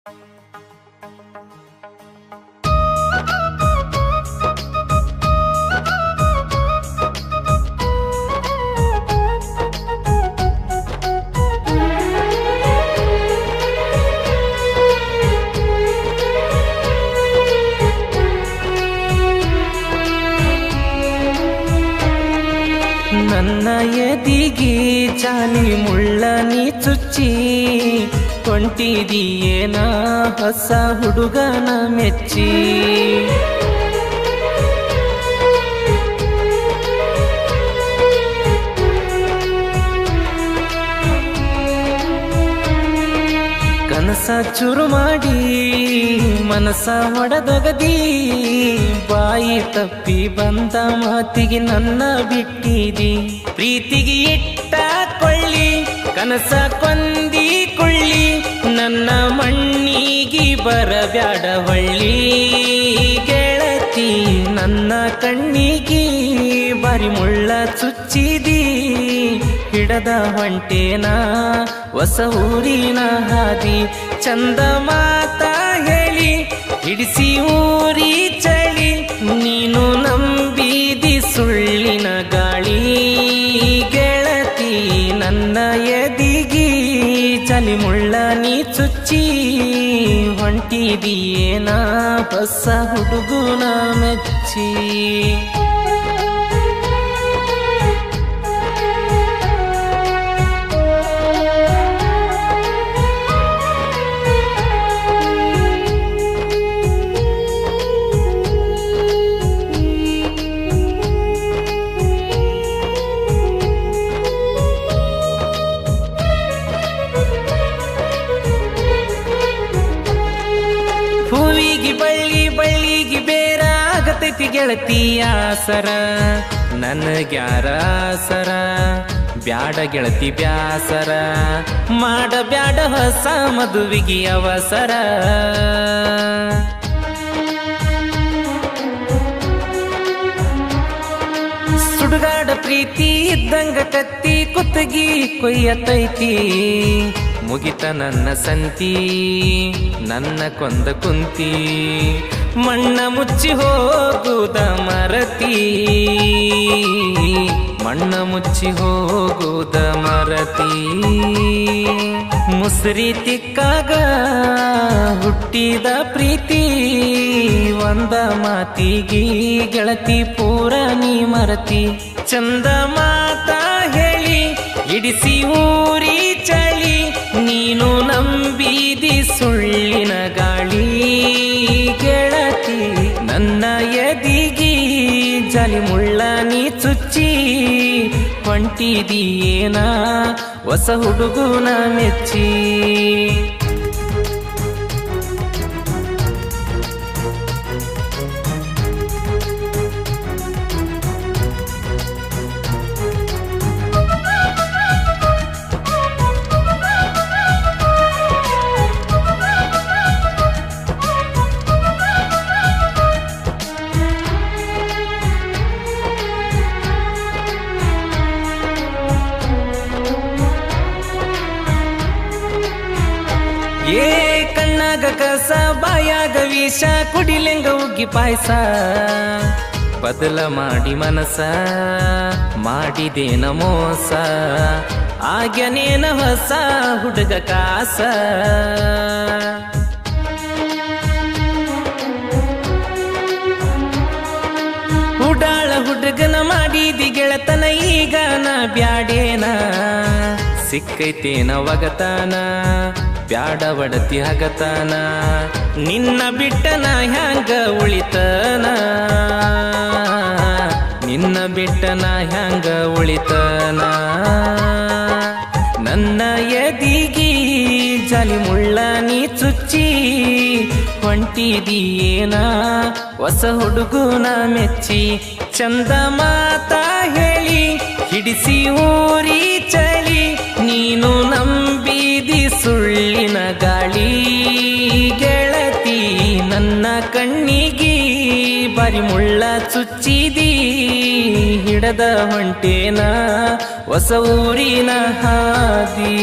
ನನ್ನ ಎದಿಗೆ ಜಾಲಿ ಮುಳ್ಳ ನೀ ಚುಚ್ಚಿ ಕೊಂಟಿದೀಯೇನ ಹೊಸ ಹುಡುಗನ ಮೆಚ್ಚಿ. ಕನಸ ಚುರು ಮಾಡಿ ಮನಸ ಹೊಡೆದೊಗದಿ, ಬಾಯಿ ತಪ್ಪಿ ಬಂದ ಮಾತಿಗೆ ನನ್ನ ಬಿಟ್ಟಿದಿ. ಪ್ರೀತಿಗೆ ಇಟ್ಟ ಕೊಳ್ಳಿ ಕನಸ ಕೊಂದಿ ಕೊಳ್ಳಿ, ನನ್ನ ಮಣ್ಣಿಗೆ ಬರಬ್ಯಾಡ ಹೊಳ್ಳಿ. ಗೆಳತಿ ನನ್ನ ಕಣ್ಣಿಗೆ ಬಾರಿ ಮುಳ್ಳ ಚುಚ್ಚಿದಿ, ಹಿಡದ ಹೊಂಟೇನ ಹೊಸ ಊರಿನ ಹಾದಿ. ಚಂದ ಮಾತ ಹೇಳಿ ಹಿಡಿಸಿ ಊರಿ ಚಳಿ, ನೀನು ನಂಬಿದಿ ಸುಳ್ಳಿನ ಗಾಳಿ. ಗೆಳತಿ ನನ್ನ ಎದಿಗಿ ಚಲಿ ಮುಳ್ಳ ನೀ ಚುಚ್ಚಿ ಹೊಂಟಿದೀಯೇನ ಹೊಸ ಹುಡುಗನ ಮೆಚ್ಚಿ. ಹೂವಿಗೆ ಬಳ್ಳಿ ಬಳ್ಳಿಗೆ ಬೇರ ಆಗತೈತಿ ಗೆಳತಿಯ ಸರ, ನನಗ್ಯಾರ ಸರ ಬ್ಯಾಡ ಗೆಳತಿ ಬ್ಯಾಸರ. ಮಾಡ ಬ್ಯಾಡ ಹೊಸ ಮದುವಿಗೆ ಅವಸರ. ಸುಡುಗಾಡ ಪ್ರೀತಿ ಇದ್ದಂಗ ಕತ್ತಿ ಕುತ್ತಗಿ ಕೊಯ್ಯತೈತಿ. ಮುಗಿತ ನನ್ನ ಸಂತಿ ನನ್ನ ಕೊಂದ ಕುಂತಿ, ಮಣ್ಣ ಮುಚ್ಚಿ ಹೋಗುದ ಮರತಿ. ಮಣ್ಣ ಮುಚ್ಚಿ ಹೋಗುದ ಮರತಿ. ಮುಸ್ರಿ ತಿಕ್ಕಾಗ ಹುಟ್ಟಿದ ಪ್ರೀತಿ, ಒಂದ ಮಾತಿಗಿ ಗೆಳತಿ ಪೂರ ನೀ ಮರತಿ. ಚಂದ ಮಾತ ಹೇಳಿ ಇಡಿಸಿ ಊರಿ ಚಳಿ, ನೀನು ನಂಬಿದಿ ಸುಳ್ಳಿನ ಗಾಳಿ. ಗೆಳತಿ ನನ್ನ ಎದಿಗಿ ಜಾಲಿ ಮುಳ್ಳ ನೀ ಚುಚ್ಚಿ ಹೊಂಟಿದೀಯೇನ ಹೊಸ ಹುಡುಗನ ಮೆಚ್ಚಿ. ಏ ಕಣ್ಣಾಗ ಕಸ ಬಾಯಾಗ ವಿಷ, ಕುಡಿಲೆಂಗ ಉಗ್ಗಿ ಪಾಯಸ. ಬದಲ ಮಾಡಿ ಮನಸ ಮಾಡಿದೇನ ಮೋಸ, ಆಗ್ಯನೇನ ಹೊಸ ಹುಡುಗ ಕಾಸ. ಉಡಾಳ ಹುಡುಗನ ಮಾಡಿದಿ ಗೆಳತನ, ಈಗ ನಾ ಬ್ಯಾಡೇನ. ಸಿಕ್ಕೈತೇನ ಒಗತಾನ ಬ್ಯಾಡ ಒಡತಿ ಹಗತಾನ, ನಿನ್ನ ಬಿಟ್ಟನ ಹ್ಯಾಂಗ ಉಳಿತನ. ನಿನ್ನ ಬಿಟ್ಟನ ಹ್ಯಾಂಗ ಉಳಿತನ. ನನ್ನ ಎದಿಗಿ ಜಾಲಿ ಮುಳ್ಳ ನೀ ಚುಚ್ಚಿ ಹೊಂಟಿದೀಯೇನ ಹೊಸ ಹುಡುಗನ ಮೆಚ್ಚಿ. ಚಂದ ಮಾತ ಹೇಳಿ ಹಿಡಿಸಿ ಊರಿ ಚಳಿ, ನೀನು ನಂಬಿದಿ ಸುಳ್ಳಿನ ಗಾಳಿ. ಗೆಳತಿ ನನ್ನ ಕಣ್ಣಿಗಿ ಬಾರಿ ಮುಳ್ಳ ಚುಚ್ಚಿದಿ, ಹಿಡದ ಹೊಂಟೇನ ಹೊಸ ಊರಿನ ಹಾದಿ.